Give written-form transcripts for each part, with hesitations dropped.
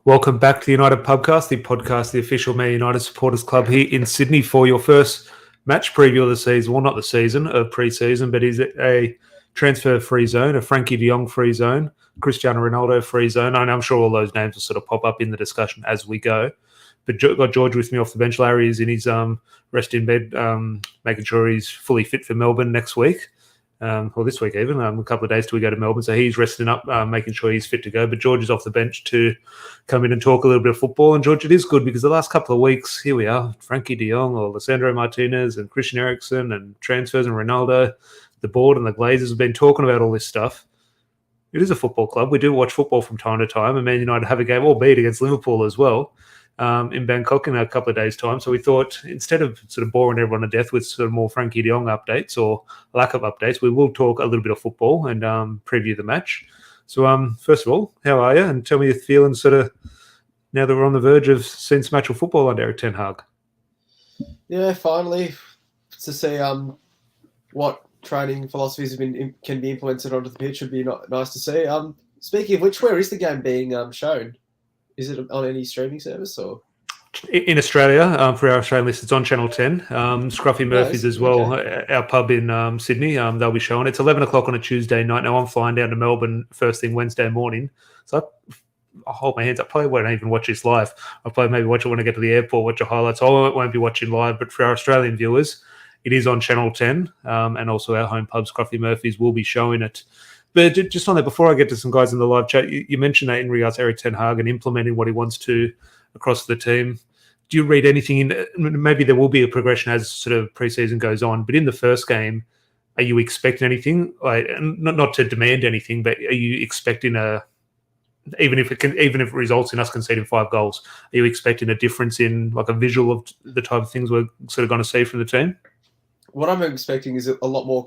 Welcome back to the United Pubcast, the official Man United supporters club here in Sydney for your first match preview of the season. Well, not the season, of pre-season, but is it a transfer-free zone, a Frankie de Jong free zone, Cristiano Ronaldo free zone? And I'm sure all those names will sort of pop up in the discussion as we go. But got George with me off the bench. Larry is in his rest in bed, making sure he's fully fit for Melbourne next week. Or this week even, a couple of days till we go to Melbourne. So he's resting up, making sure he's fit to go. But George is off the bench to come in and talk a little bit of football. And George, it is good because the last couple of weeks, here we are, Frankie de Jong or Lisandro Martinez and Christian Eriksen and transfers and Ronaldo, the board and the Glazers have been talking about all this stuff. It is a football club. We do watch football from time to time. And Man United have a game, albeit against Liverpool as well, in Bangkok in a couple of days' time. So we thought instead of sort of boring everyone to death with sort of more Frankie de Jong updates or lack of updates, we will talk a little bit of football and preview the match. So first of all, how are you? And tell me your feelings sort of now that we're on the verge of seeing some actual football under ERIK ten Hag. Yeah, finally to see what training philosophies can be implemented onto the pitch would be nice to see. Speaking of which, where is the game being shown? Is it on any streaming service or? In Australia, for our Australian list, it's on Channel 10. Scruffy Murphy's as well, okay. Our pub in Sydney, they'll be showing. It's 11 o'clock on a Tuesday night. Now I'm flying down to Melbourne first thing Wednesday morning. So I'll hold my hands. I probably won't even watch this live. I'll probably maybe watch it when I get to the airport, watch the highlights. I won't be watching live, but for our Australian viewers, it is on Channel 10. And also our home pub, Scruffy Murphy's, will be showing it. But just on that, before I get to some guys in the live chat, you mentioned that in regards to ERIK ten Hag and implementing what he wants to across the team. Do you read anything in? Maybe there will be a progression as sort of preseason goes on, but in the first game, are you expecting anything? Like, not to demand anything, but are you expecting even if it results in us conceding 5 goals, are you expecting a difference in like a visual of the type of things we're sort of going to see from the team? What I'm expecting is a lot more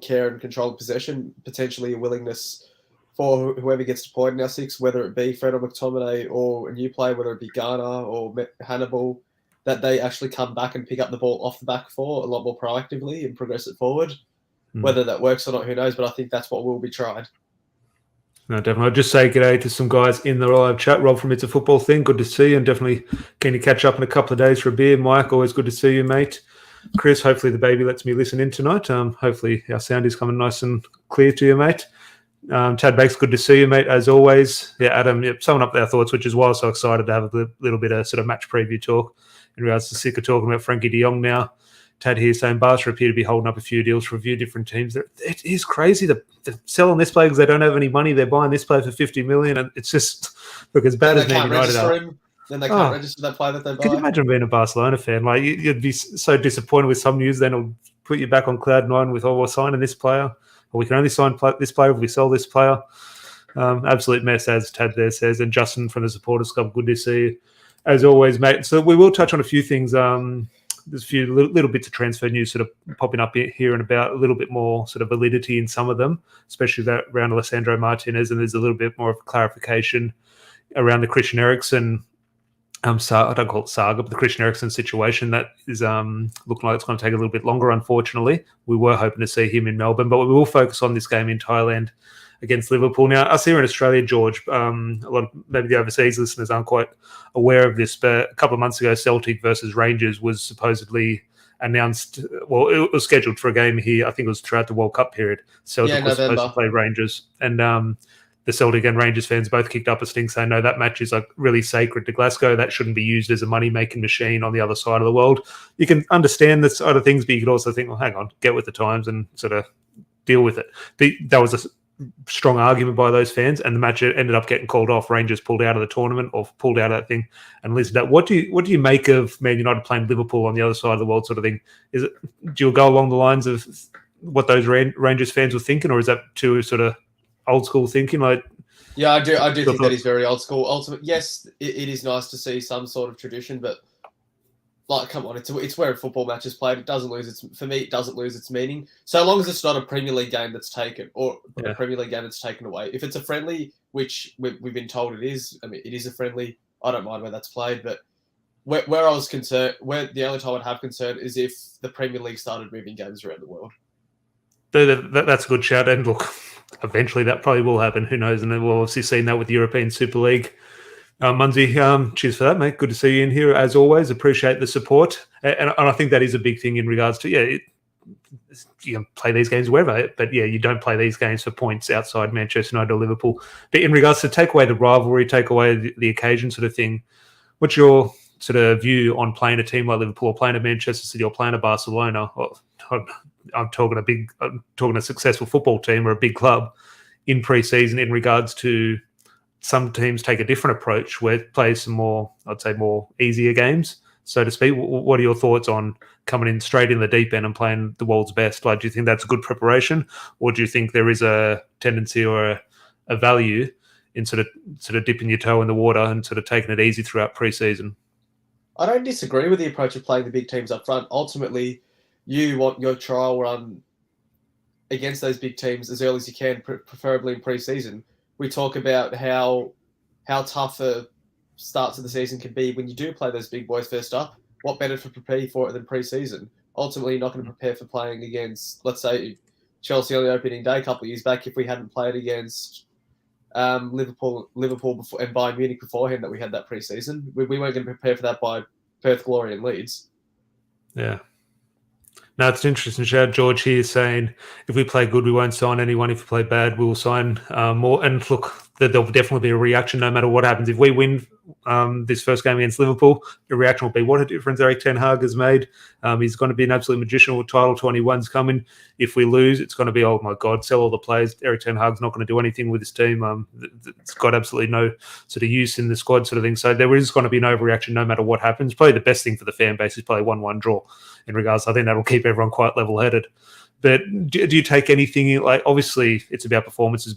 care and control of possession, potentially a willingness for whoever gets deployed in our six, whether it be Fred or McTominay or a new player, whether it be Garner or Hannibal, that they actually come back and pick up the ball off the back four a lot more proactively and progress it forward. Whether that works or not, who knows, but I think that's what will be tried. No, definitely. I'll just say g'day to some guys in the live chat. Rob from It's a Football Thing, good to see you, and definitely keen to catch up in a couple of days for a beer. Mike, always good to see you, mate. Chris, hopefully the baby lets me listen in tonight. Hopefully our sound is coming nice and clear to you, mate. Tad Bakes, good to see you, mate, as always. Yeah, Adam, summing up our thoughts, which is why I'm so excited to have a little bit of sort of match preview talk in regards to sick of talking about Frankie de Jong now. Tad here saying Barca appear to be holding up a few deals for a few different teams. It is crazy. They're selling this player because they don't have any money. They're buying this player for $50 million. And it's just, look, as bad as Man United are. Then they can't register that player that they buy. Can you imagine being a Barcelona fan? Like, you'd be so disappointed with some news, then it'll put you back on cloud nine with, we're signing this player, or we can only sign this player if we sell this player. Absolute mess, as Tad there says. And Justin from the Supporters Club, good to see you, as always, mate. So we will touch on a few things. There's a few little bits of transfer news sort of popping up here and about, a little bit more sort of validity in some of them, especially that around Lisandro Martinez, and there's a little bit more of clarification around the Christian Eriksen I don't call it saga, but the Christian Eriksen situation that is looking like it's going to take a little bit longer, unfortunately. We were hoping to see him in Melbourne, but we will focus on this game in Thailand against Liverpool. Now, us here in Australia, George, a lot of maybe the overseas listeners aren't quite aware of this, but a couple of months ago, Celtic versus Rangers was supposedly announced. Well, it was scheduled for a game here. I think it was throughout the World Cup period. Celtic was supposed to play Rangers, and the Celtic and Rangers fans both kicked up a stink saying, no, that match is like really sacred to Glasgow. That shouldn't be used as a money-making machine on the other side of the world. You can understand this side of things, but you could also think, well, hang on, get with the times and sort of deal with it. That was a strong argument by those fans, and the match ended up getting called off. Rangers pulled out of the tournament or pulled out of that thing. And listen to that. What do you make of Man United playing Liverpool on the other side of the world sort of thing? Do you go along the lines of what those Rangers fans were thinking, or is that too sort of old school thinking? Like, yeah, I do think that is very old school. Ultimately, yes, it is nice to see some sort of tradition, but like, come on, it's where a football match is played. It doesn't lose its meaning. So long as it's not a Premier League game that's taken, or a Premier League game that's taken away. If it's a friendly, which we've been told it is, I mean, it is a friendly. I don't mind where that's played, but where I was concerned, where the only time I'd have concern is if the Premier League started moving games around the world. That's a good shout. And look, eventually that probably will happen. Who knows? And then we'll obviously see that with the European Super League Munzie, cheers for that, mate. Good to see you in here as always. Appreciate the support, and I think that is a big thing in regards to you can play these games wherever, but you don't play these games for points outside Manchester United or Liverpool. But in regards to take away the rivalry, take away the occasion sort of thing, what's your sort of view on playing a team like Liverpool, or playing a Manchester City, or playing a Barcelona? I'm talking a successful football team or a big club in pre-season in regards to some teams take a different approach where it plays some more, I'd say, more easier games, so to speak. What are your thoughts on coming in straight in the deep end and playing the world's best? Like, do you think that's a good preparation, or do you think there is a tendency or a value in sort of dipping your toe in the water and sort of taking it easy throughout pre-season? I don't disagree with the approach of playing the big teams up front. Ultimately, you want your trial run against those big teams as early as you can, preferably in pre-season. We talk about how tough a start to the season can be when you do play those big boys first up. What better to prepare for it than pre-season? Ultimately, you're not going to prepare for playing against, let's say, Chelsea on the opening day a couple of years back. If we hadn't played against Liverpool before, and Bayern Munich beforehand, that we had that pre-season, we weren't going to prepare for that by Perth Glory and Leeds. Yeah. Now, it's an interesting shout. George here saying, if we play good, we won't sign anyone. If we play bad, we will sign more. And look, there'll definitely be a reaction no matter what happens. If we win this first game against Liverpool, the reaction will be, what a difference ERIK ten Hag has made. He's going to be an absolute magician with title 21's coming. If we lose, it's going to be, oh my God, sell all the players. ERIK ten Hag's not going to do anything with his team. It's got absolutely no sort of use in the squad sort of thing. So there is going to be an overreaction no matter what happens. Probably the best thing for the fan base is probably 1-1 draw in regards. I think that'll keep everyone quite level-headed. But do you take anything, like, obviously it's about performance, it's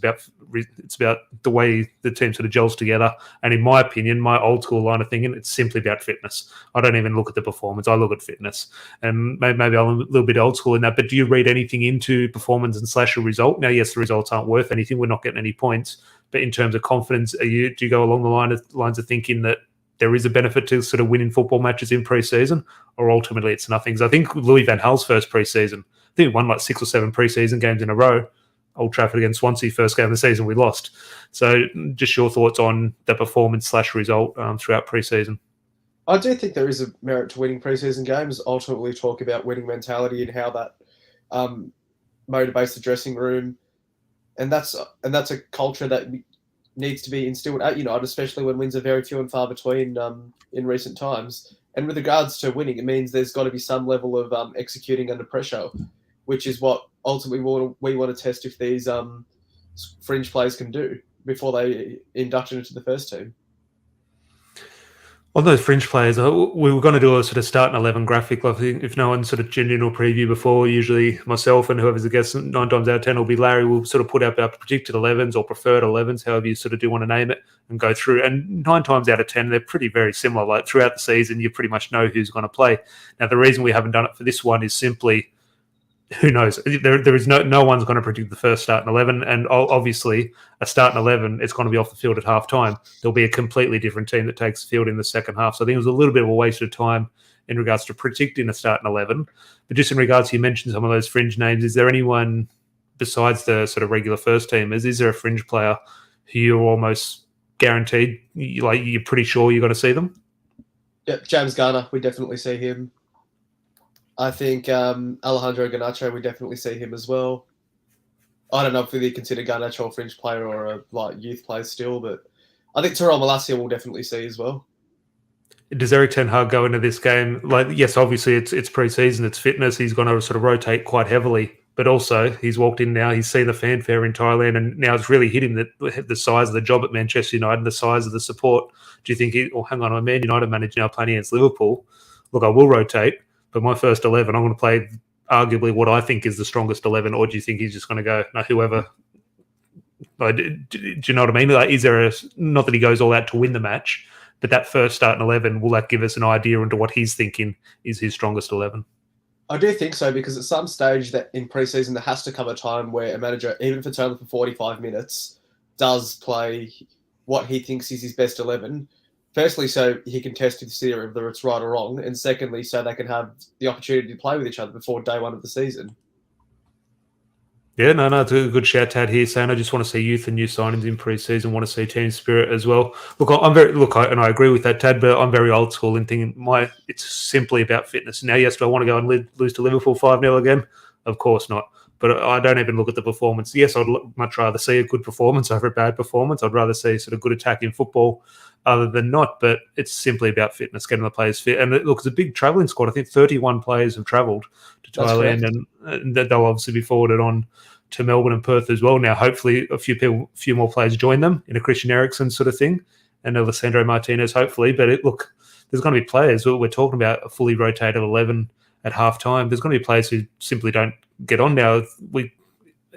about the way the team sort of gels together. And in my opinion, my old school line of thinking, it's simply about fitness. I don't even look at the performance, I look at fitness. And maybe I'm a little bit old school in that, but do you read anything into performance and / a result? Now, yes, the results aren't worth anything, we're not getting any points, but in terms of confidence, do you go along the lines of thinking that there is a benefit to sort of winning football matches in pre-season, or ultimately it's nothing? Because I think Louis van Gaal's first pre-season, I think we won like 6 or 7 pre-season games in a row. Old Trafford against Swansea, first game of the season, we lost. So just your thoughts on the performance / result throughout pre-season. I do think there is a merit to winning pre-season games. Ultimately, talk about winning mentality and how that motivates the dressing room, and that's a culture that needs to be instilled at United, especially when wins are very few and far between in recent times. And with regards to winning, it means there's got to be some level of executing under pressure, which is what ultimately we want to test if these fringe players can do before they induct into the first team. On those fringe players, we were going to do a sort of starting 11 graphic. I think if no one sort of general preview before, usually myself and whoever's the guest, 9 times out of 10 will be Larry. We'll sort of put up our predicted 11s or preferred 11s, however you sort of do want to name it, and go through. And 9 times out of 10, they're pretty very similar. Like throughout the season, you pretty much know who's going to play. Now, the reason we haven't done it for this one is simply, who knows? There is no one's going to predict the first starting 11, and obviously a starting 11, it's going to be off the field at half time. There'll be a completely different team that takes the field in the second half. So I think it was a little bit of a waste of time in regards to predicting a starting 11. But just in regards to, you mentioned some of those fringe names, is there anyone besides the sort of regular first teamers, is there a fringe player who you're almost guaranteed, like you're pretty sure you're going to see them? Yeah, James Garner, we definitely see him. I think Alejandro Garnacho, we definitely see him as well. I don't know if we consider Garnacho a fringe player or a youth player still, but I think Tyrell Malacia will definitely see as well. Does ERIK ten Hag go into this game? Like, yes, obviously it's pre-season, it's fitness. He's going to sort of rotate quite heavily, but also he's walked in now. He's seen the fanfare in Thailand, and now it's really hit him that the size of the job at Manchester United and the size of the support. Do you think hang on, I'm a Man United manager now playing against Liverpool. Look, I will rotate, but my first 11, I'm going to play arguably what I think is the strongest 11, or do you think he's just going to go, no, whoever? Like, do you know what I mean? Like, is there not that he goes all out to win the match, but that first starting 11, will that give us an idea into what he's thinking is his strongest 11? I do think so, because at some stage that in pre-season there has to come a time where a manager, even if it's only for 45 minutes, does play what he thinks is his best 11. Firstly, so he can test his theory whether it's right or wrong, and secondly, so they can have the opportunity to play with each other before day one of the season. Yeah, no, it's a good shout, Tad here, saying I just want to see youth and new signings in pre-season, want to see team spirit as well. Look, I agree with that, Tad, but I'm very old school in thinking it's simply about fitness. Now, yes, do I want to go and lose to Liverpool 5-0 again? Of course not. But I don't even look at the performance. Yes, I'd much rather see a good performance over a bad performance. I'd rather see sort of good attacking football other than not, but it's simply about fitness, getting the players fit. And look, it's a big travelling squad. I think 31 players have travelled to Thailand, and they'll obviously be forwarded on to Melbourne and Perth as well. Now, hopefully, a few more players join them in a Christian Eriksen sort of thing, and a Lisandro Martinez, hopefully. But there's going to be players. We're talking about a fully rotated 11 at halftime. There's going to be players who simply don't get on now.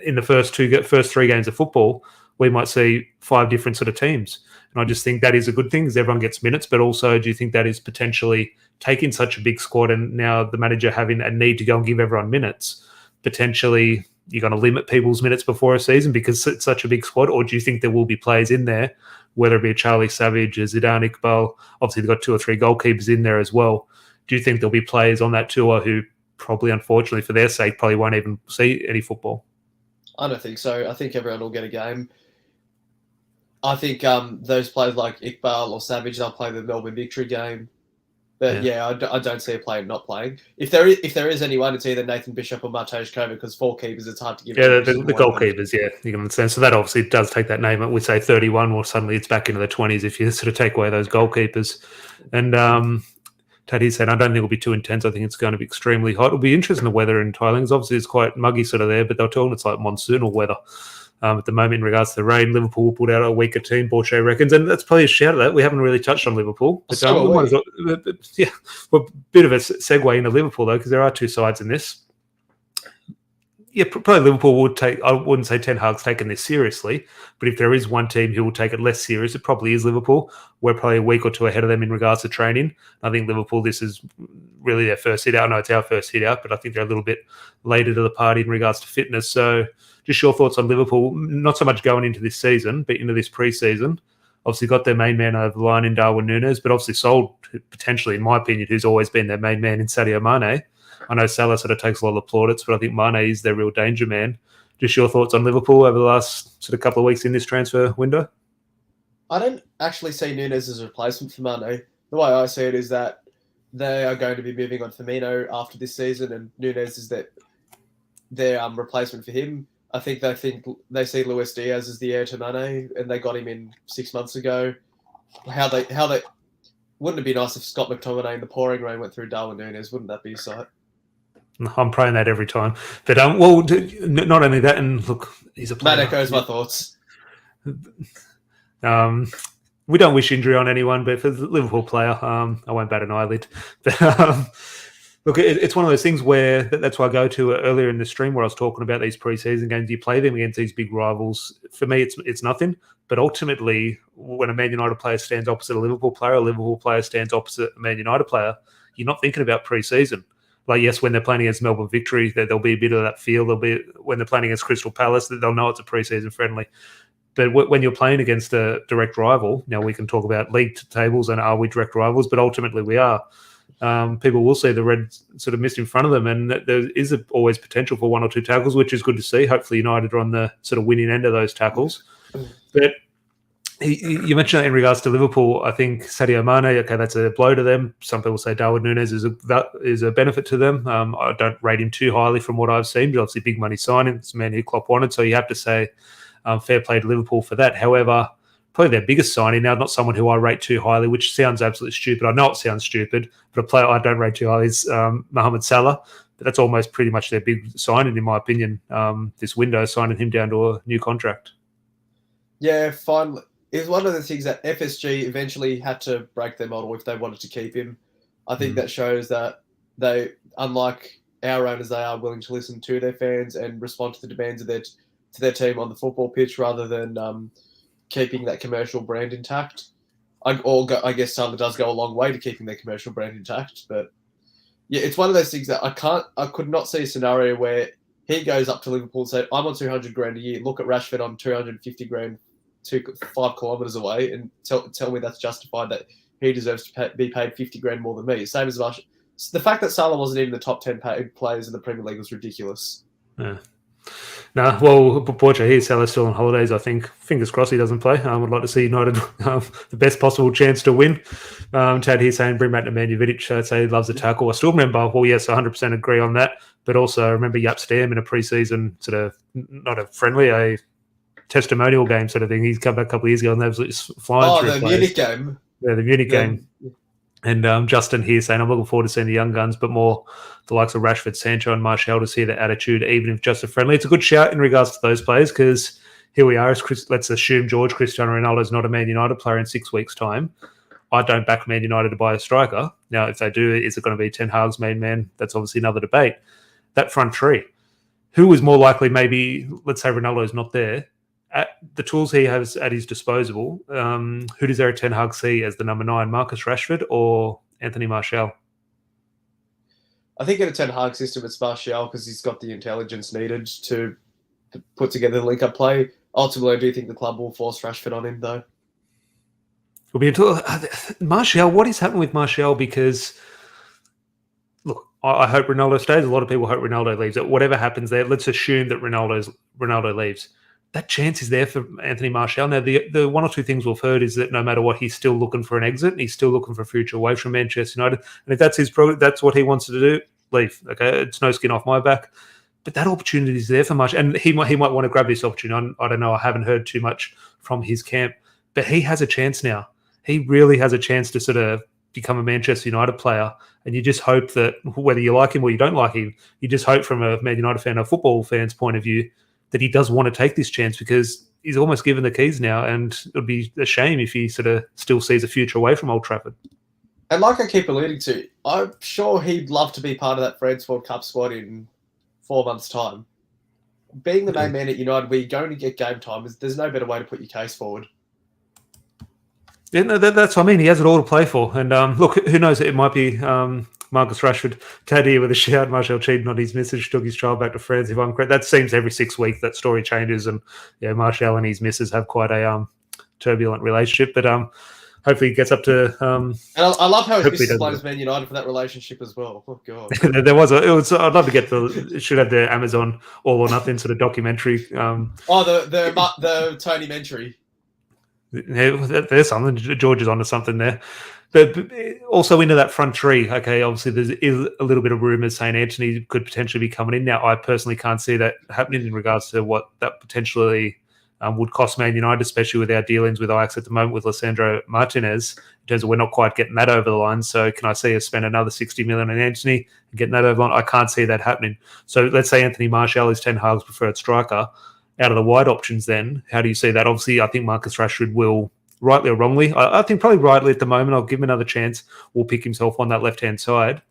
In the first 3 games of football, we might see 5 different sort of teams. And I just think that is a good thing because everyone gets minutes. But also, do you think that is potentially taking such a big squad and now the manager having a need to go and give everyone minutes, potentially you're going to limit people's minutes before a season because it's such a big squad? Or do you think there will be players in there, whether it be a Charlie Savage, a Zidane Iqbal, obviously they've got 2 or 3 goalkeepers in there as well. Do you think there'll be players on that tour who probably, unfortunately for their sake, probably won't even see any football? I don't think so. I think everyone will get a game. I think those players like Iqbal or Savage, they'll play the Melbourne victory game. But I don't see a player not playing. If there is anyone, it's either Nathan Bishop or Matej Kovac, because 4 keepers, it's hard to give. Yeah, the goalkeepers, you can understand. So that obviously does take that name. We say 31, or suddenly it's back into the 20s if you sort of take away those goalkeepers. And Taddy said, I don't think it'll be too intense. I think it's going to be extremely hot. It'll be interesting, the weather in Thailand, because obviously it's quite muggy sort of there, but they're talking it's like monsoonal weather. At the moment, in regards to the rain, Liverpool will put out a weaker team, Borche reckons, and that's probably a shout at that. We haven't really touched on Liverpool. But, well, a bit of a segue into Liverpool, though, because there are 2 sides in this. Yeah, probably Liverpool would take, I wouldn't say Ten Hag's taken this seriously, but if there is one team who will take it less serious, it probably is Liverpool. We're probably a week or 2 ahead of them in regards to training. I think Liverpool, this is really their first hit out. I know it's our first hit out, but I think they're a little bit later to the party in regards to fitness. So just your thoughts on Liverpool, not so much going into this season, but into this pre-season. Obviously got their main man over the line in Darwin Núñez, but obviously sold, potentially, in my opinion, who's always been their main man in Sadio Mane. I know Salah sort of takes a lot of plaudits, but I think Mane is their real danger man. Just your thoughts on Liverpool over the last sort of couple of weeks in this transfer window? I don't actually see Núñez as a replacement for Mane. The way I see it is that they are going to be moving on Firmino after this season, and Núñez is their replacement for him. I think they see Luis Diaz as the heir to Mane, and they got him in 6 months ago. How they wouldn't it be nice if Scott McTominay in the pouring rain went through Darwin Núñez? Wouldn't that be a sight? I'm praying that every time. But well, not only that, and look, he's a player. That echoes my thoughts. We don't wish injury on anyone, but for the Liverpool player, I won't bat an eyelid. But look, it's one of those things where that's why I go to earlier in the stream where I was talking about these preseason games. You play them against these big rivals. For me, it's nothing. But ultimately, when a Man United player stands opposite a Liverpool player, a Liverpool player stands opposite a Man United player, you're not thinking about preseason. Like, yes, when they're playing against Melbourne Victory, there'll be a bit of that feel. There'll be when they're playing against Crystal Palace, they'll know it's a preseason friendly. But when you're playing against a direct rival, now we can talk about league tables and are we direct rivals, but ultimately we are. People will see the red sort of mist in front of them, and there is always potential for 1 or 2 tackles, which is good to see. Hopefully United are on the sort of winning end of those tackles. But you mentioned that in regards to Liverpool, I think Sadio Mane, okay, that's a blow to them. Some people say Darwin Núñez is a benefit to them. I don't rate him too highly from what I've seen, but obviously big money signing. It's a man who Klopp wanted, so you have to say fair play to Liverpool for that. However, probably their biggest signing now, not someone who I rate too highly, which sounds absolutely stupid. I know it sounds stupid, but a player I don't rate too highly is Mohamed Salah. But that's almost pretty much their big signing, in my opinion, this window, signing him down to a new contract. Yeah, finally. It's one of the things that FSG eventually had to break their model if they wanted to keep him. I think that shows that they, unlike our owners, they are willing to listen to their fans and respond to the demands of their team on the football pitch rather than keeping that commercial brand intact. I guess Salah does go a long way to keeping their commercial brand intact, but yeah, it's one of those things that I could not see a scenario where he goes up to Liverpool and say, I'm on 200 grand a year. Look at Rashford on 250 grand 5 kilometres away and tell me that's justified, that he deserves to be paid 50 grand more than me. Same as much. The fact that Salah wasn't even the top 10 paid players in the Premier League was ridiculous. Yeah. No, well, Borja here, Salah's still on holidays, I think. Fingers crossed he doesn't play. I'd like to see United the best possible chance to win. Chad here saying, bring back Nemanja Vidic. I'd say he loves a tackle. I still remember, well, yes, 100% agree on that. But also, I remember Jaap Stam in a pre-season sort of, not a friendly, a testimonial game sort of thing. He's come back a couple of years ago and they was flying through. Oh, the Munich game. Yeah, the Munich game. And Justin here saying, I'm looking forward to seeing the young guns, but more the likes of Rashford, Sancho, and Martial to see their attitude, even if just a friendly. It's a good shout in regards to those players because here we are. Let's assume Cristiano Ronaldo is not a Man United player in 6 weeks' time. I don't back Man United to buy a striker. Now, if they do, is it going to be Ten Hag's main man? That's obviously another debate. That front three, who is more likely maybe, let's say Ronaldo's not there, at the tools he has at his disposal, who does ERIK ten Hag see as the number 9, Marcus Rashford or Anthony Martial? I think in a Ten Hag system, it's Martial because he's got the intelligence needed to put together the link-up play. Ultimately, I do think the club will force Rashford on him, though. We'll be Martial, what is happening with Martial? Because, look, I hope Ronaldo stays. A lot of people hope Ronaldo leaves. Whatever happens there, let's assume that Ronaldo leaves. That chance is there for Anthony Martial. Now, the one or two things we've heard is that no matter what, he's still looking for an exit. And he's still looking for a future away from Manchester United. And if that's that's what he wants to do, leave. Okay, it's no skin off my back. But that opportunity is there for Martial. And he might want to grab this opportunity. I don't know. I haven't heard too much from his camp. But he has a chance now. He really has a chance to sort of become a Manchester United player. And you just hope that whether you like him or you don't like him, you just hope from a Man United fan or football fan's point of view that he does want to take this chance because he's almost given the keys now, and it would be a shame if he sort of still sees a future away from Old Trafford. And like I keep alluding to, I'm sure he'd love to be part of that France World Cup squad in 4 months' time. Being the main man at United, where you're going to get game time, there's no better way to put your case forward. Yeah, no, that's what I mean. He has it all to play for. And look, who knows? It might be Marcus Rashford. Tad here with a shout. Martial cheated on his missus, took his child back to France. If I'm correct, that seems every 6 weeks that story changes. And yeah, Martial and his missus have quite a turbulent relationship. But hopefully he gets up to. And I love how his missus blames Man United for that relationship as well. Oh god, I'd love to get it should have the Amazon All or Nothing sort of documentary. The Tony Mentary. There's something. George is onto something there. But also into that front three, okay, obviously there's a little bit of rumours saying Anthony could potentially be coming in. Now, I personally can't see that happening in regards to what that potentially would cost Man United, especially with our dealings with Ajax at the moment with Lisandro Martinez, in terms of we're not quite getting that over the line. So can I see us spend another 60 million on Anthony and getting that over the line? I can't see that happening. So let's say Anthony Martial is Ten Hag's preferred striker. Out of the wide options then, how do you see that? Obviously, I think Marcus Rashford will, rightly or wrongly, I think probably rightly at the moment, I'll give him another chance, will pick himself on that left-hand side.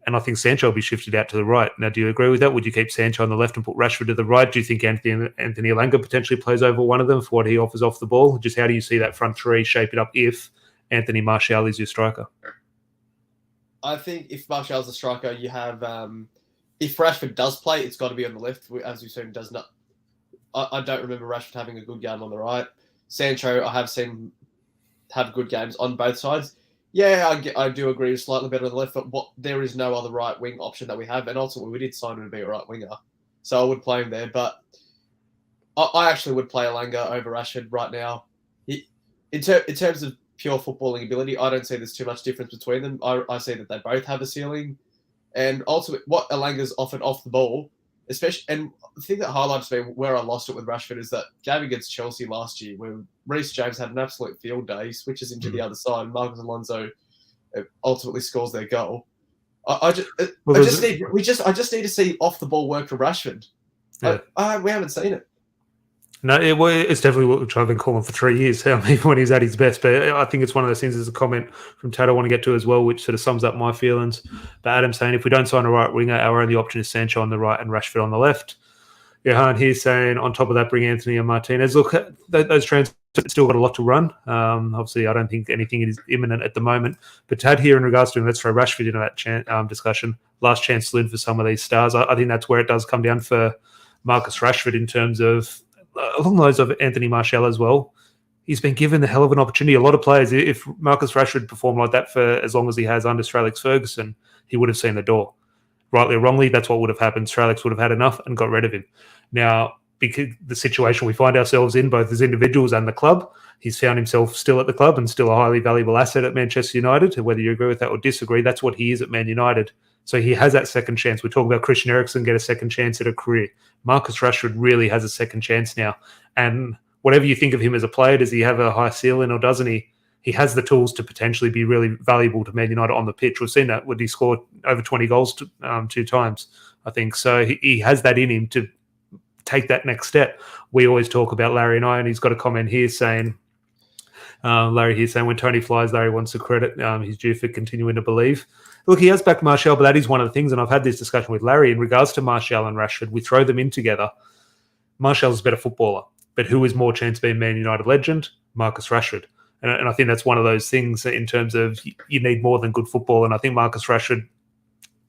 And I think Sancho will be shifted out to the right. Now, do you agree with that? Would you keep Sancho on the left and put Rashford to the right? Do you think Anthony Elanga potentially plays over one of them for what he offers off the ball? Just how do you see that front three shaping up if Anthony Martial is your striker? I think if Martial's a striker, you have... if Rashford does play, it's got to be on the left, as you said, does not. I don't remember Rashford having a good game on the right. Sancho, I have seen have good games on both sides. Yeah, I do agree slightly better on the left, but there is no other right wing option that we have, and ultimately we did sign him to be a right winger, so I would play him there. But I actually would play Elanga over Rashford right now. In terms of pure footballing ability, I don't see there's too much difference between them. I see that they both have a ceiling. And ultimately, what Elanga's offered off the ball, especially, and the thing that highlights me where I lost it with Rashford is that game against Chelsea last year, where Reece James had an absolute field day, he switches into the other side, and Marcos Alonso ultimately scores their goal. I just need to see off the ball work for Rashford. Yeah. We haven't seen it. No, it's definitely what I've been calling for 3 years, even when he's at his best. But I think it's one of those things, there's a comment from Tad I want to get to as well, which sort of sums up my feelings. But Adam's saying, if we don't sign a right winger, our only option is Sancho on the right and Rashford on the left. Johan here saying, on top of that, bring Anthony and Martinez. Look, those transfers still got a lot to run. Obviously, I don't think anything is imminent at the moment. But Tad here in regards to, let's throw Rashford into that discussion, last chance to win for some of these stars. I think that's where it does come down for Marcus Rashford in terms of, along those of Anthony Martial as well. He's been given the hell of an opportunity. A lot of players, if Marcus Rashford performed like that for as long as he has under Sir Alex Ferguson, he would have seen the door. rightly or wrongly, that's what would have happened. Sir Alex would have had enough and got rid of him. Now, because the situation we find ourselves in, both as individuals and the club, he's found himself still at the club and still a highly valuable asset at Manchester United. Whether you agree with that or disagree, that's what he is at Man United. So he has that second chance. We talk about Christian Eriksen get a second chance at a career. Marcus Rashford really has a second chance now. And whatever you think of him as a player, does he have a high ceiling or doesn't he? He has the tools to potentially be really valuable to Man United on the pitch. We've seen that when he scored over 20 goals 2 times, I think. So he has that in him to take that next step. We always talk about Larry and I, and he's got a comment here saying, when Tony flies, Larry wants the credit. He's due for continuing to believe. Look, he has backed Martial, but that is one of the things, and I've had this discussion with Larry in regards to Martial and Rashford. We throw them in together. Martial's a better footballer, but who is more chance of being Man United legend? Marcus Rashford. And I think that's one of those things in terms of you need more than good football. And I think Marcus Rashford,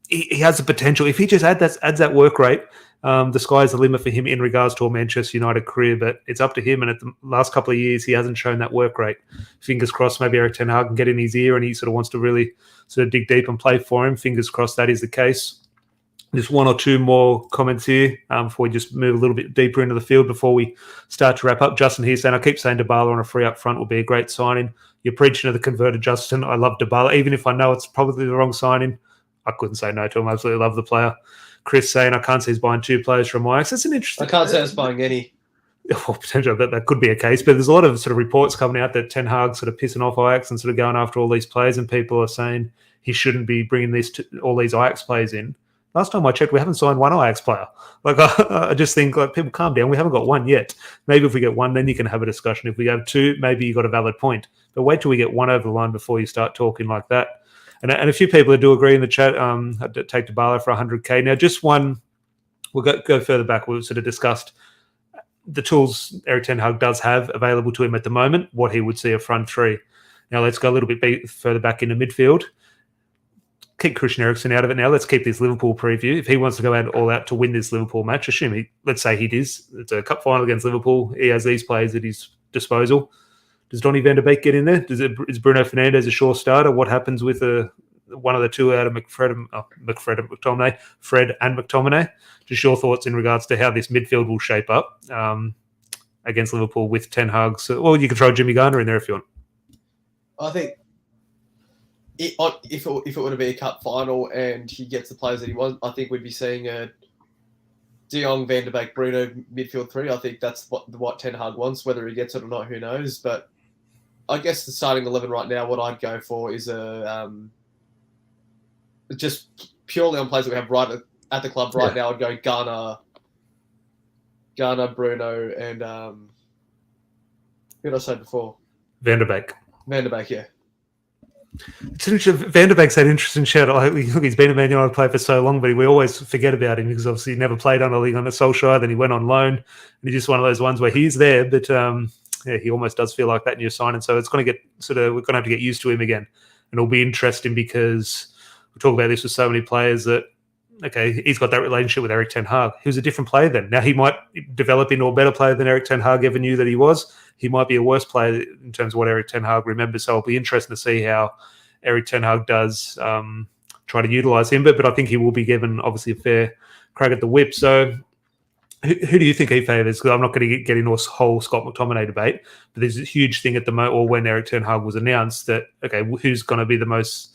he has the potential. If he just adds that work rate, the sky's the limit for him in regards to a Manchester United career. But it's up to him. And at the last couple of years, he hasn't shown that work rate. Fingers crossed, maybe ERIK ten Hag can get in his ear and he sort of wants to really sort of dig deep and play for him. Fingers crossed that is the case. Just one or two more comments here before we just move a little bit deeper into the field before we start to wrap up. Justin here saying, I keep saying Dybala on a free up front will be a great signing. You're preaching to the converted, Justin. I love Dybala. Even if I know it's probably the wrong signing, I couldn't say no to him. I absolutely love the player. Chris saying, I can't see he's buying 2 players from Ajax. That's an interesting... I can't say he's buying any. Well, potentially that could be a case, but there's a lot of sort of reports coming out that Ten Hag sort of pissing off Ajax and sort of going after all these players, and people are saying he shouldn't be bringing all these Ajax players in. Last time I checked, we haven't signed one Ajax player. Like I just think, like, people calm down. We haven't got one yet. Maybe if we get one, then you can have a discussion. If we have 2, maybe you got a valid point. But wait till we get 1 over the line before you start talking like that. And a few people do agree in the chat. I'd take Dybala for 100k. Now, just one. We'll go further back. We've sort of discussed the tools ERIK ten Hag does have available to him at the moment. What he would see a front 3. Now let's go a little bit further back into midfield. Keep Christian Eriksen out of it now. Let's keep this Liverpool preview. If he wants to go out all out to win this Liverpool match, let's say he does. It's a cup final against Liverpool. He has these players at his disposal. Does Donny van de Beek get in there? Is Bruno Fernandes a sure starter? What happens with one of the 2 out of Fred and McTominay? Just your thoughts in regards to how this midfield will shape up against Liverpool with Ten Hag. Well, you can throw Jimmy Garner in there if you want. I think if it were to be a cup final and he gets the players that he wants, I think we'd be seeing a De Jong, Van de Beek, Bruno midfield 3. I think that's what Ten Hag wants. Whether he gets it or not, who knows? But I guess the starting 11 right now, what I'd go for is just purely on players that we have right at the club right now. I'd go Garner, Bruno, and who did I say before? Van de Beek. Van de Beek, yeah. Van de Beek's that interesting shout. He's been a Man United player for so long, but we always forget about him because obviously he never played under League under Solskjaer. Then he went on loan, and he's just one of those ones where he's there, but he almost does feel like that in your signing. So it's going to get we're going to have to get used to him again, and it'll be interesting because we talk about this with so many players that he's got that relationship with ERIK ten Hag. He was a different player then. Now he might develop into a better player than ERIK ten Hag ever knew that he was. He might be a worse player in terms of what ERIK ten Hag remembers. So it'll be interesting to see how ERIK ten Hag does try to utilise him. But I think he will be given, obviously, a fair crack at the whip. So who do you think he favours? Because I'm not going to get into a whole Scott McTominay debate. But there's a huge thing at the moment, or when ERIK ten Hag was announced, that, who's going to be the most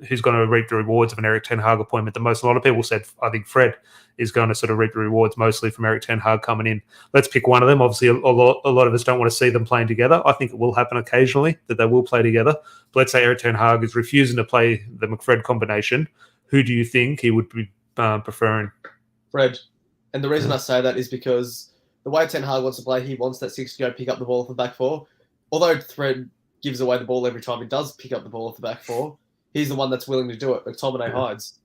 who's going to reap the rewards of an ERIK ten Hag appointment the most? A lot of people said, I think Fred is going to sort of reap the rewards mostly from ERIK ten Hag coming in. Let's pick one of them. Obviously, a lot of us don't want to see them playing together. I think it will happen occasionally that they will play together. But let's say ERIK ten Hag is refusing to play the McFred combination. Who do you think he would be preferring? Fred. And the reason I say that is because the way Ten Hag wants to play, he wants that 6 to go pick up the ball off the back 4. Although Fred gives away the ball every time he does pick up the ball off the back 4, he's the one that's willing to do it. McTominay hides.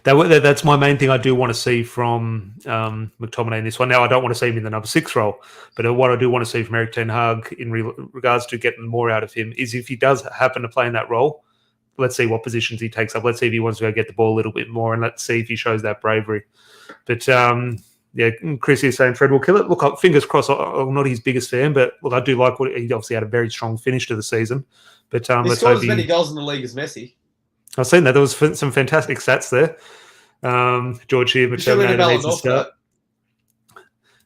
That's my main thing I do want to see from McTominay in this one. Now, I don't want to see him in the number 6 role, but what I do want to see from ERIK ten Hag in regards to getting more out of him is if he does happen to play in that role, let's see what positions he takes up. Let's see if he wants to go get the ball a little bit more, and let's see if he shows that bravery. But Chris is saying Fred will kill it. Look, fingers crossed. I'm not his biggest fan, but look, I do like what he obviously had a very strong finish to the season. But he let's scored hope as many goals in the league as Messi. I've seen that. There was some fantastic stats there. George here, McTominay needs to start.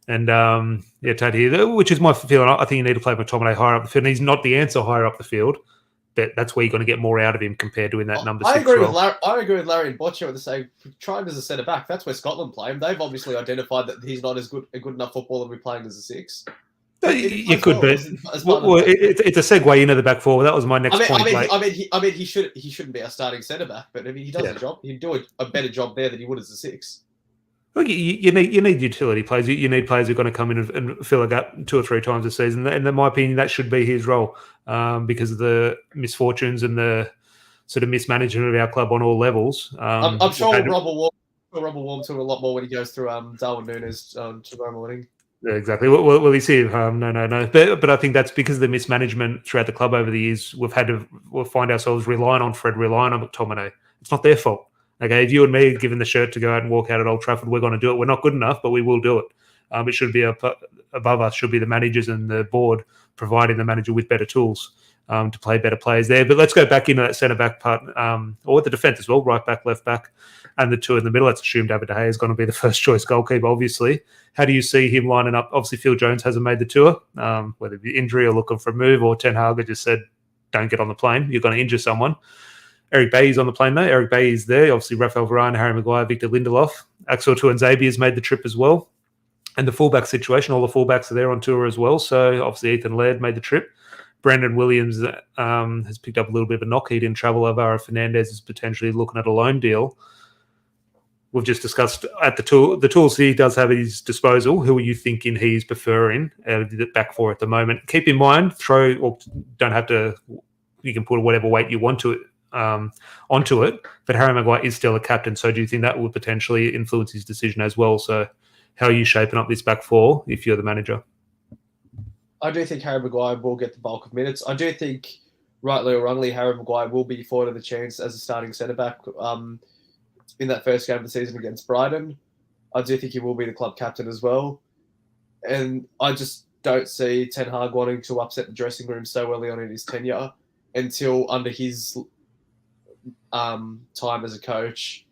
And Tad here, which is my feeling. I think you need to play McTominay higher up the field. And he's not the answer higher up the field, but that's where you're going to get more out of him compared to in that number 6 role. I agree with Larry and Boccia with the saying, try him as a centre back. That's where Scotland play him. They've obviously identified that he's not a good enough footballer to be playing as a 6. You could, but it's a segue into the back four. That was my next point. He shouldn't be our starting centre back, but he does a job. He'd do a better job there than he would as a 6. Look, you need utility players. You need players who are going to come in and fill a gap 2 or 3 times a season. And in my opinion, that should be his role because of the misfortunes and the sort of mismanagement of our club on all levels. I'm sure Rob will warm to him a lot more when he goes through Darwin Núñez tomorrow morning. Yeah, exactly. Well, you see, no. But I think that's because of the mismanagement throughout the club over the years. We'll find ourselves relying on Fred, relying on McTominay. It's not their fault. Okay, if you and me are given the shirt to go out and walk out at Old Trafford, we're going to do it. We're not good enough, but we will do it. It should be above us. Should be the managers and the board providing the manager with better tools to play better players there. But let's go back into that centre back part, or the defence as well, right back, left back, and the 2 in the middle. Let's assume David De Gea is going to be the first choice goalkeeper, obviously. How do you see him lining up? Obviously, Phil Jones hasn't made the tour, whether it be injury or looking for a move, or Ten Hag just said, don't get on the plane. You're going to injure someone. Eric Bailly's on the plane, though. Eric Bailly is there. Obviously, Raphael Varane, Harry Maguire, Victor Lindelof. Axel Tuanzebe has made the trip as well. And the fullback situation, all the fullbacks are there on tour as well. So, obviously, Ethan Laird made the trip. Brandon Williams has picked up a little bit of a knock. He didn't travel. Alvaro Fernandez is potentially looking at a loan deal. We've just discussed at the tools he does have at his disposal. Who are you thinking he's preferring out of the back four at the moment? Keep in mind, you can put whatever weight you want to it. Onto it, but Harry Maguire is still a captain. So do you think that would potentially influence his decision as well? So how are you shaping up this back four if you're the manager? I do think Harry Maguire will get the bulk of minutes. I do think, rightly or wrongly, Harry Maguire will be afforded the chance as a starting centre-back in that first game of the season against Brighton. I do think he will be the club captain as well. And I just don't see Ten Hag wanting to upset the dressing room so early on in his tenure until under his time as a coach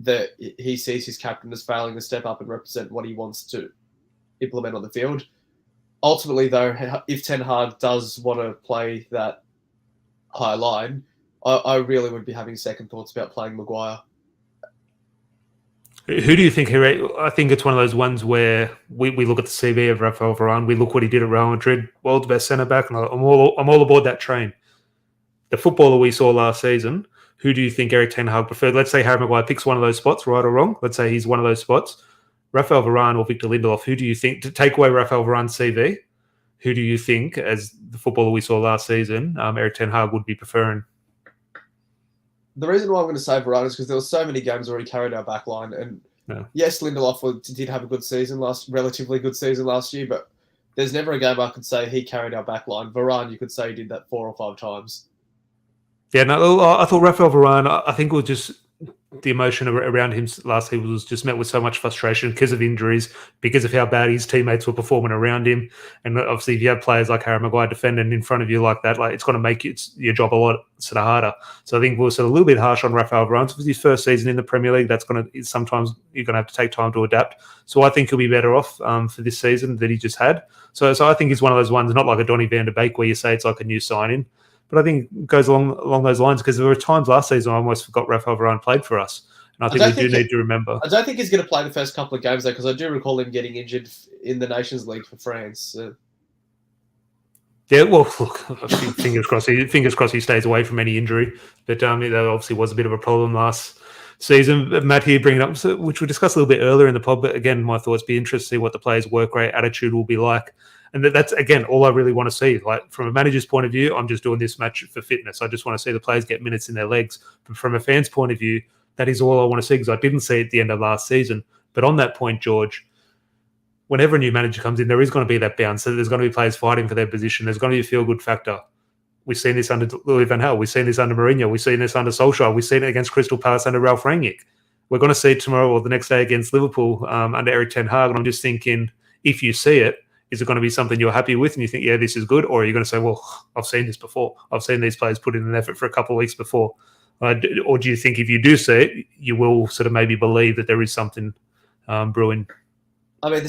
that he sees his captain as failing to step up and represent what he wants to implement on the field. Ultimately, though, if Ten Hag does want to play that high line, I really would be having second thoughts about playing Maguire. Who do you think? I think it's one of those ones where we look at the CV of Raphael Varane, we look what he did at Real Madrid, world's best centre-back, and I'm all aboard that train. The footballer we saw last season, who do you think Erik ten Hag preferred? Let's say Harry Maguire picks one of those spots, right or wrong. Let's say he's one of those spots. Raphael Varane or Victor Lindelof, who do you think, to take away Raphael Varane's CV, who do you think, as the footballer we saw last season, Erik ten Hag would be preferring? The reason why I'm going to say Varane is because there were so many games where he carried our back line. And yes, Lindelof did have a good season relatively good season last year, but there's never a game I could say he carried our back line. Varane, you could say he did that 4 or 5 times. Yeah, no, I thought Raphael Varane, I think it was just the emotion around him last season was just met with so much frustration because of injuries, because of how bad his teammates were performing around him. And obviously, if you have players like Harry Maguire defending in front of you like that, it's going to make your job a lot sort of harder. So I think we're sort of a little bit harsh on Raphael Varane. So it was his first season in the Premier League. Sometimes you're going to have to take time to adapt. So I think he'll be better off for this season that he just had. So I think he's one of those ones, not like a Donny van de Beek where you say it's like a new signing. But I think it goes along those lines because there were times last season I almost forgot Raphael Varane played for us. And I think we do need to remember. I don't think he's going to play the first couple of games, though, because I do recall him getting injured in the Nations League for France. Yeah, well, look, fingers crossed he stays away from any injury. But that obviously was a bit of a problem last season. Matt here bringing up, which we discussed a little bit earlier in the pod, but again, my thoughts, be interested to see what the players' work rate, attitude will be like. And that's, again, all I really want to see. From a manager's point of view, I'm just doing this match for fitness. I just want to see the players get minutes in their legs. But from a fan's point of view, that is all I want to see because I didn't see it at the end of last season. But on that point, George, whenever a new manager comes in, there is going to be that bounce. So there's going to be players fighting for their position. There's going to be a feel-good factor. We've seen this under Louis van Gaal. We've seen this under Mourinho. We've seen this under Solskjaer. We've seen it against Crystal Palace under Ralph Rangnick. We're going to see it tomorrow or the next day against Liverpool under Erik ten Hag. And I'm just thinking, if you see it, is it going to be something you're happy with and you think, yeah, this is good? Or are you going to say, well, I've seen this before. I've seen these players put in an effort for a couple of weeks before. Or do you think if you do see it, you will sort of maybe believe that there is something brewing? I mean,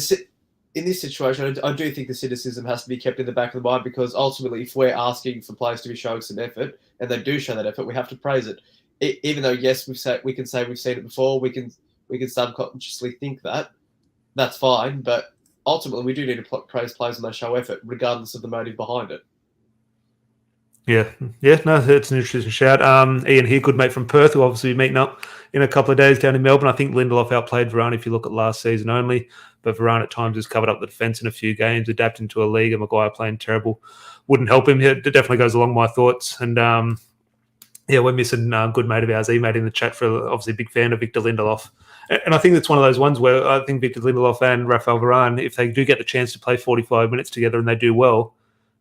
in this situation, I do think the cynicism has to be kept in the back of the mind, because ultimately, if we're asking for players to be showing some effort, and they do show that effort, we have to praise it. Even though, yes, we can say we've seen it before, we can subconsciously think that. That's fine, but ultimately, we do need to praise players when they show effort, regardless of the motive behind it. Yeah, no, it's an interesting shout. Ian here, good mate from Perth, who obviously meeting up in a couple of days down in Melbourne. I think Lindelof outplayed Varane if you look at last season only, but Varane at times has covered up the defence in a few games, adapting to a league, and Maguire playing terrible wouldn't help him. It definitely goes along my thoughts. And we're missing good mate of ours, E-mate, in the chat, for obviously a big fan of Victor Lindelof. And I think it's one of those ones where I think Victor Lindelof and Rafael Varane, if they do get the chance to play 45 minutes together and they do well,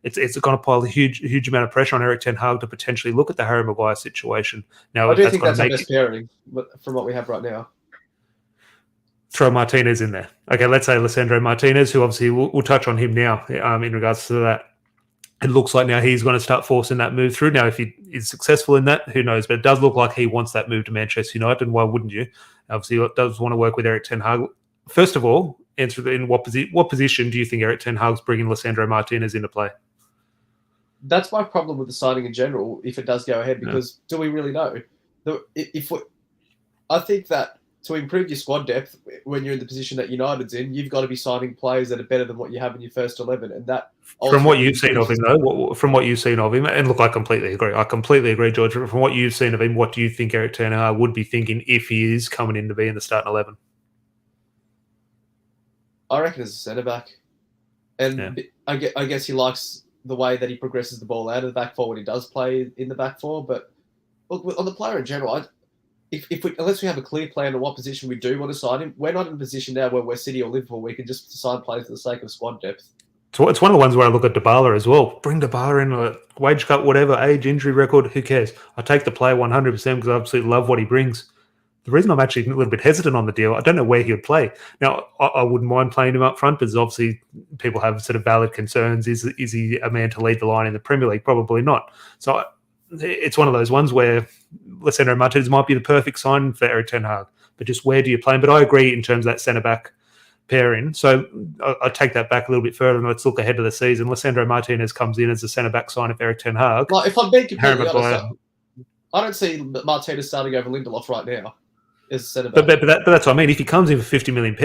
it's going to pile a huge amount of pressure on ERIK ten Hag to potentially look at the Harry Maguire situation. Now, I do think that's our best pairing from what we have right now. Throw Martinez in there. Okay, let's say Lisandro Martinez, who obviously we'll touch on him now in regards to that. It looks like now he's going to start forcing that move through. Now, if he is successful in that, who knows? But it does look like he wants that move to Manchester United, and why wouldn't you? Obviously, he does want to work with ERIK ten Hag. First of all, answer in what position do you think ERIK ten Hag's bringing Lisandro Martinez into play? That's my problem with the signing in general, if it does go ahead, because do we really know? I think that to improve your squad depth, when you're in the position that United's in, you've got to be signing players that are better than what you have in your first 11. And that, from what you've seen of him, though, from what you've seen of him, and look, I completely agree, George. From what you've seen of him, what do you think ERIK ten Hag would be thinking if he is coming in to be in the starting 11? I reckon as a centre back, and I guess he likes the way that he progresses the ball out of the back four when he does play in the back four. But look, on the player in general, unless we have a clear plan on what position we do want to sign him, we're not in a position now where we're City or Liverpool. We can just sign players for the sake of squad depth. So it's one of the ones where I look at Dybala as well. Bring Dybala in, wage cut, whatever, age, injury record, who cares? I take the player 100% because I absolutely love what he brings. The reason I'm actually a little bit hesitant on the deal, I don't know where he would play. Now, I wouldn't mind playing him up front, because obviously people have sort of valid concerns. Is he a man to lead the line in the Premier League? Probably not. So it's one of those ones where Lisandro Martinez might be the perfect sign for ERIK ten Hag, but just where do you play him? But I agree in terms of that centre-back pairing. So I take that back a little bit further, and let's look ahead to the season. Lisandro Martinez comes in as a centre-back sign of ERIK ten Hag. Like, if I'm being completely honest, I don't see Martinez starting over Lindelof right now. But that's what I mean. If he comes in for £50 million,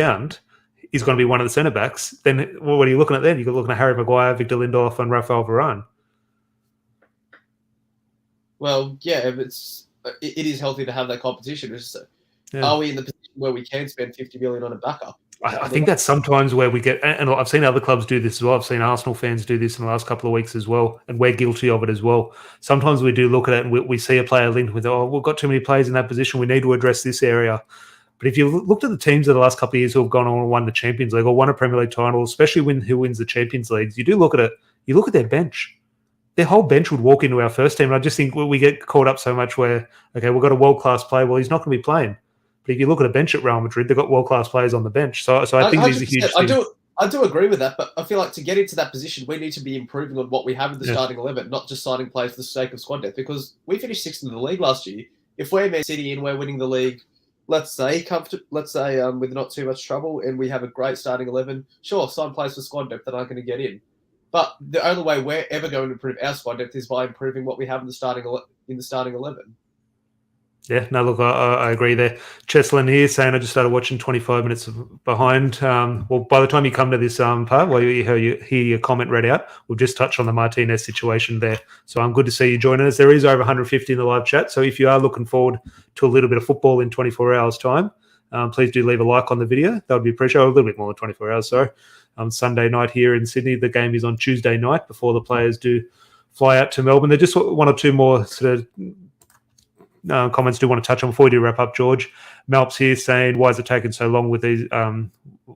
he's going to be one of the centre backs. Then what are you looking at then? You're looking at Harry Maguire, Victor Lindelof, and Rafael Varane. Well, yeah, it is healthy to have that competition. Are we in the position where we can spend $50 million on a backup? I think that's sometimes where we get, and I've seen other clubs do this as well. I've seen Arsenal fans do this in the last couple of weeks as well, and we're guilty of it as well. Sometimes we do look at it and we see a player linked with, we've got too many players in that position, we need to address this area. But if you looked at the teams of the last couple of years who have gone on and won the Champions League or won a Premier League title, especially who wins the Champions Leagues, you do look at it, you look at their bench. Their whole bench would walk into our first team, and I just think we get caught up so much where, okay, we've got a world-class player, well, he's not going to be playing. But if you look at a bench at Real Madrid, they've got world-class players on the bench. So I think there's a huge thing. I do agree with that, but I feel like to get into that position, we need to be improving on what we have in the starting 11, not just signing players for the sake of squad depth, because we finished 6th in the league last year. If we're Man City and we're winning the league, let's say with not too much trouble, and we have a great starting 11, sure, sign players for squad depth that aren't going to get in. But the only way we're ever going to improve our squad depth is by improving what we have in the starting 11. Yeah, no, look, I agree there. Cheslin here saying I just started watching 25 minutes behind. Well, by the time you come to this part, while you hear your comment read out, we've just touched on the Martinez situation there. So I'm good to see you joining us. There is over 150 in the live chat. So if you are looking forward to a little bit of football in 24 hours time, please do leave a like on the video. That would be appreciated. A little bit more than 24 hours, sorry. Sunday night here in Sydney. The game is on Tuesday night before the players do fly out to Melbourne. There's just one or two more sort of comments do want to touch on before we do wrap up, George. Malps here saying, why is it taking so long with these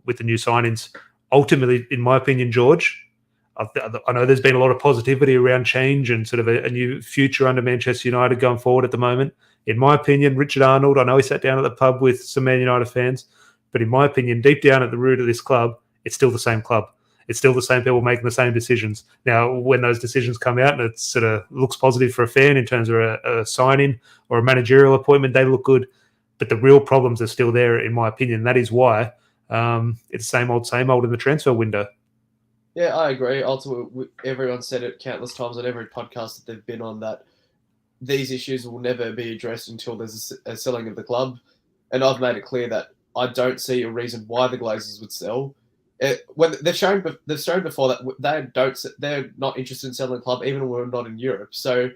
with the new signings? Ultimately, in my opinion, George, I know there's been a lot of positivity around change and sort of a new future under Manchester United going forward at the moment. In my opinion, Richard Arnold, I know he sat down at the pub with some Man United fans, but in my opinion, deep down at the root of this club, it's still the same club. It's still the same people making the same decisions. Now, when those decisions come out and it sort of looks positive for a fan in terms of a sign-in or a managerial appointment, they look good. But the real problems are still there, in my opinion. That is why it's same old in the transfer window. Yeah, I agree. Ultimately, everyone said it countless times on every podcast that they've been on that these issues will never be addressed until there's a selling of the club. And I've made it clear that I don't see a reason why the Glazers would sell. When they've shown before that they're not interested in selling the club, even when we're not in Europe. So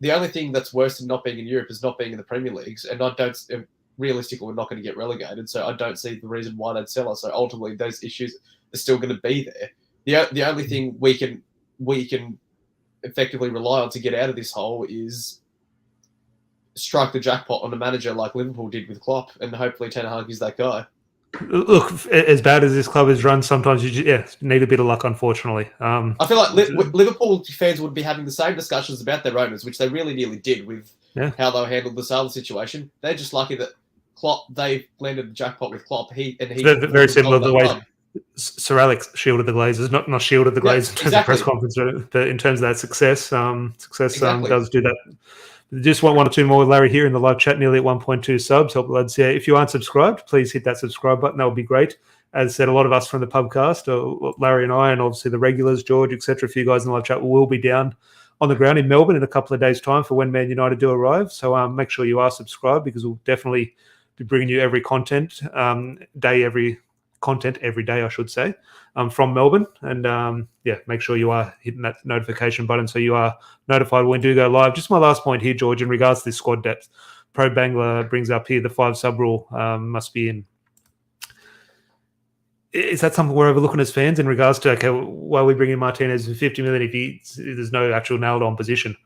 the only thing that's worse than not being in Europe is not being in the Premier Leagues. And realistically, we're not going to get relegated. So I don't see the reason why they'd sell us. So ultimately, those issues are still going to be there. The only thing we can effectively rely on to get out of this hole is strike the jackpot on a manager like Liverpool did with Klopp, and hopefully Ten Hag is that guy. Look, as bad as this club is run, sometimes you need a bit of luck, unfortunately. I feel like Liverpool fans would be having the same discussions about their owners, which they really nearly did with how they handled the Sala situation. They're just lucky that they landed the jackpot with Klopp. He very similar to the way Sir Alex shielded the Glazers, not shielded the Glazers in terms of press conference, but in terms of that success, does do that. Just want one or two more, Larry, here in the live chat, nearly at 1.2 subs. Help the lads. Yeah, if you aren't subscribed, please hit that subscribe button. That would be great. As I said, a lot of us from the pubcast, Larry and I, and obviously the regulars, George, etc., a few guys in the live chat will be down on the ground in Melbourne in a couple of days' time for when Man United do arrive. So make sure you are subscribed, because we'll definitely be bringing you every content every day, I should say, from Melbourne. And make sure you are hitting that notification button so you are notified when we do go live. Just my last point here, George, in regards to this squad depth. Pro Bangla brings up here the 5 sub rule must be in. Is that something we're overlooking as fans in regards to, okay, why are we bringing Martinez for 50 million if there's no actual nailed on position?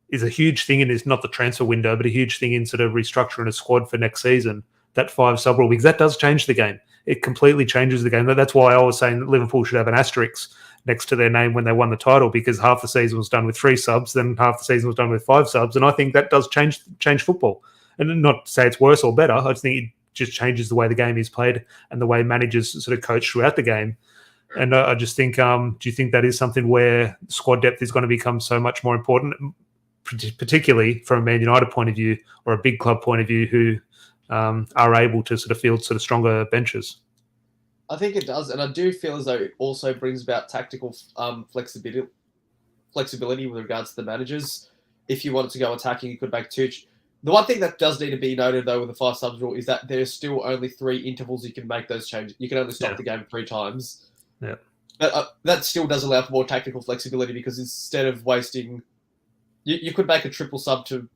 Is a huge thing in this, not the transfer window, but a huge thing in sort of restructuring a squad for next season, that 5 sub rule, because that does change the game. It completely changes the game. That's why I was saying that Liverpool should have an asterisk next to their name when they won the title, because half the season was done with 3 subs, then half the season was done with 5 subs. And I think that does change football. And not to say it's worse or better, I just think it just changes the way the game is played and the way managers sort of coach throughout the game. And I just think, do you think that is something where squad depth is going to become so much more important, particularly from a Man United point of view or a big club point of view, who are able to sort of field sort of stronger benches? I think it does, and I do feel as though it also brings about tactical flexibility with regards to the managers. If you wanted to go attacking, you could make 2. The one thing that does need to be noted, though, with the 5 subs rule is that there's still only 3 intervals you can make those changes. You can only stop the game 3 times. Yeah. But that still does allow for more tactical flexibility, because instead of wasting... You could make a triple sub to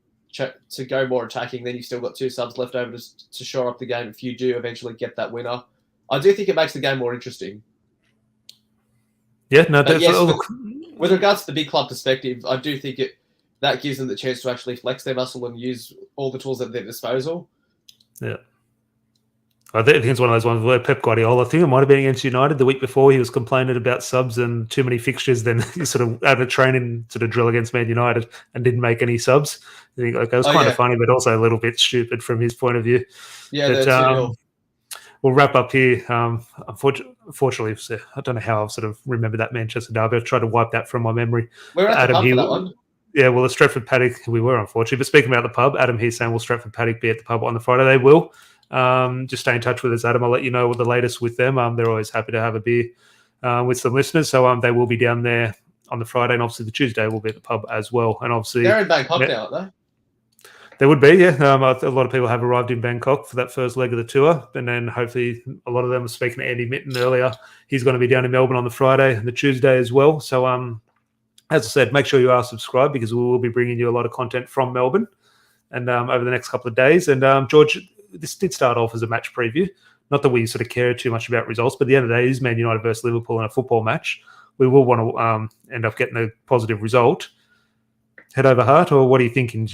go more attacking, then you've still got 2 subs left over to shore up the game if you do eventually get that winner. I do think it makes the game more interesting. Yeah, no, with regards to the big club perspective, I do think that gives them the chance to actually flex their muscle and use all the tools at their disposal. Yeah. I think it's one of those ones where Pep Guardiola, I think it might have been against United the week before, he was complaining about subs and too many fixtures. Then he sort of had a training sort of drill against Man United and didn't make any subs. I think it was kind of funny, but also a little bit stupid from his point of view. Yeah, but, we'll wrap up here. Unfortunately, I don't know how I've sort of remembered that Manchester derby. I've tried to wipe that from my memory. We're at the pub for that one. Yeah, well, the Stretford Paddock, we were, unfortunately. But speaking about the pub, Adam here saying, will Stretford Paddock be at the pub on the Friday? They will. Just stay in touch with us, Adam. I'll let you know what the latest with them. They're always happy to have a beer with some listeners. So they will be down there on the Friday, and obviously the Tuesday will be at the pub as well. And obviously they're in Bangkok now, aren't they? They would be, yeah. A lot of people have arrived in Bangkok for that first leg of the tour. And then hopefully a lot of them, speaking to Andy Mitten earlier, he's going to be down in Melbourne on the Friday and the Tuesday as well. So as I said, make sure you are subscribed, because we will be bringing you a lot of content from Melbourne and over the next couple of days. And George, this did start off as a match preview. Not that we sort of care too much about results, but at the end of the day, it is Man United versus Liverpool in a football match. We will want to end up getting a positive result. Head over heart, or what are you thinking?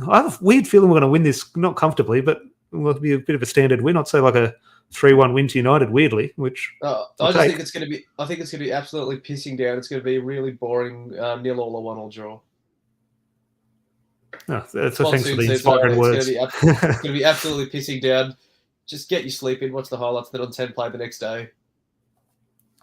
I have a weird feeling we're going to win this, not comfortably, but it'll be a bit of a standard win. I'd say like a 3-1 win to United, weirdly. Which I just think it's going to be. I think it's going to be absolutely pissing down. It's going to be a really boring 0-0 or 1-1 draw. Oh, that's thanks for the inspiring words. It's going to be absolutely pissing down. Just get your sleep in, watch the highlights, then on 10 play the next day.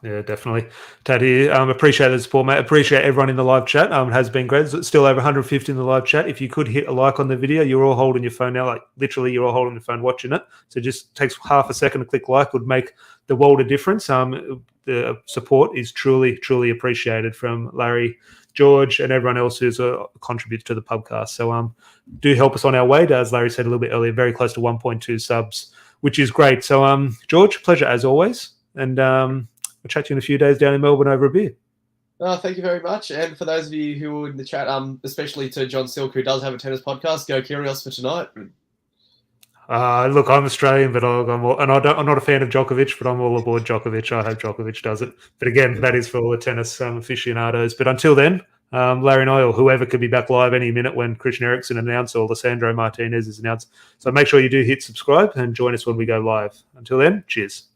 Yeah, definitely. Taddy, appreciate the support, mate. Appreciate everyone in the live chat. It has been great. It's still over 150 in the live chat. If you could hit a like on the video, you're all holding your phone now. Like literally, you're all holding your phone watching it. So it just takes half a second to click like. Would make the world of difference. The support is truly, truly appreciated from Larry, George, and everyone else who's contributes to the podcast. So do help us on our way. As Larry said a little bit earlier, very close to 1.2 subs, which is great. So George, pleasure as always, and I'll chat to you in a few days down in Melbourne over a beer. Thank you very much. And for those of you who were in the chat, especially to John Silk, who does have a tennis podcast, go Kyrgios for tonight. Look, I'm Australian, but I'm not a fan of Djokovic, but I'm all aboard Djokovic. I hope Djokovic does it. But again, that is for all the tennis aficionados. But until then, Larry and I, or whoever, could be back live any minute when Christian Eriksen announced or Lisandro Martinez is announced. So make sure you do hit subscribe and join us when we go live. Until then, cheers.